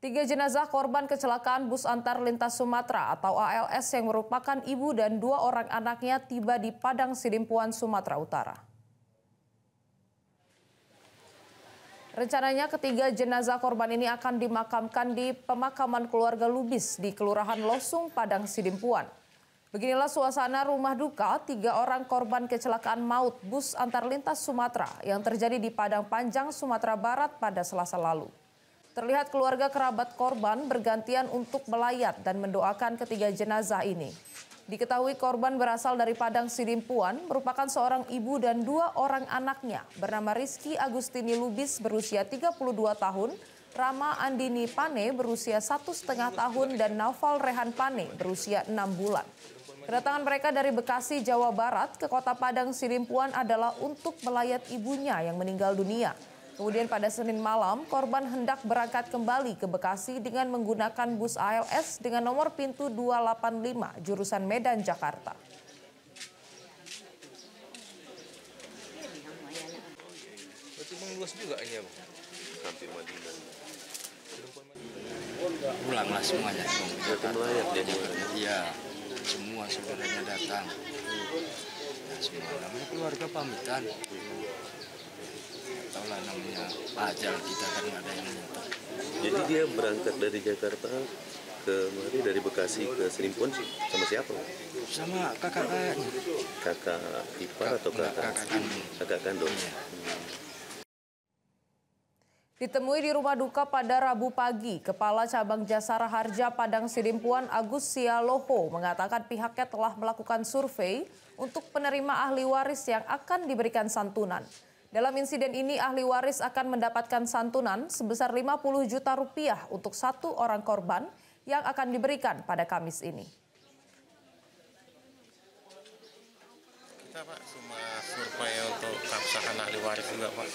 Tiga jenazah korban kecelakaan bus antar lintas Sumatera atau ALS yang merupakan ibu dan dua orang anaknya tiba di Padang Sidimpuan, Sumatera Utara. Rencananya ketiga jenazah korban ini akan dimakamkan di pemakaman keluarga Lubis di Kelurahan Losung, Padang Sidimpuan. Beginilah suasana rumah duka tiga orang korban kecelakaan maut bus antar lintas Sumatera yang terjadi di Padang Panjang, Sumatera Barat pada Selasa lalu. Terlihat keluarga kerabat korban bergantian untuk melayat dan mendoakan ketiga jenazah ini. Diketahui korban berasal dari Padang Sidimpuan, merupakan seorang ibu dan dua orang anaknya bernama Rizky Agustini Lubis berusia 32 tahun, Rama Andini Pane berusia 1,5 tahun, dan Naufal Rehan Pane berusia 6 bulan. Kedatangan mereka dari Bekasi, Jawa Barat ke kota Padang Sidimpuan adalah untuk melayat ibunya yang meninggal dunia. Kemudian pada Senin malam, korban hendak berangkat kembali ke Bekasi dengan menggunakan bus ALS dengan nomor pintu 285 jurusan Medan, Jakarta. Berarti luas juga ini ya, Bu? Hampir Madinah. Pulanglah semuanya. Melayat ya? Iya, semua saudaranya datang. Ya, semua namanya keluarga pamitan. Taulah namanya ajal kita kan ada yang minta. Jadi dia berangkat dari Jakarta ke mari, dari Bekasi ke Sidimpuan sama siapa? Sama kakaknya. Kakak ipar atau kakak kandung? Kakak kandung. Iya. Ditemui di rumah duka pada Rabu pagi, Kepala Cabang Jasara Harja Padang Sidimpuan Agus Sialoho mengatakan pihaknya telah melakukan survei untuk penerima ahli waris yang akan diberikan santunan. Dalam insiden ini, ahli waris akan mendapatkan santunan sebesar 50 juta rupiah untuk satu orang korban yang akan diberikan pada Kamis ini. Kita Pak cuma survei untuk keabsahan ahli waris juga Pak.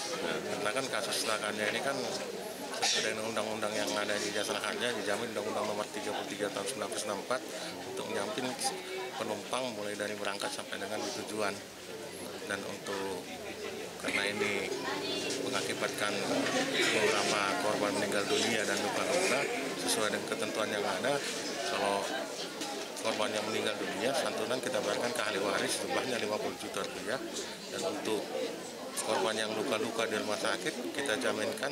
Karena kan kasus kecelakaannya ini kan sesuai dengan undang-undang yang ada di Jasara Harja, dijamin Undang-Undang Nomor 33 Tahun 1964 untuk menjamin penumpang mulai dari berangkat sampai dengan tujuan. Dan untuk karena ini mengakibatkan beberapa korban meninggal dunia dan luka-luka, sesuai dengan ketentuan yang ada, kalau korban yang meninggal dunia, santunan kita berikan ke ahli waris jumlahnya 50 juta rupiah. Dan untuk korban yang luka-luka di rumah sakit, kita jaminkan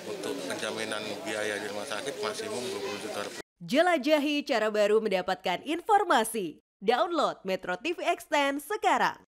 untuk penjaminan biaya di rumah sakit maksimum 20 juta rupiah. Jelajahi cara baru mendapatkan informasi. Download Metro TV Extend sekarang.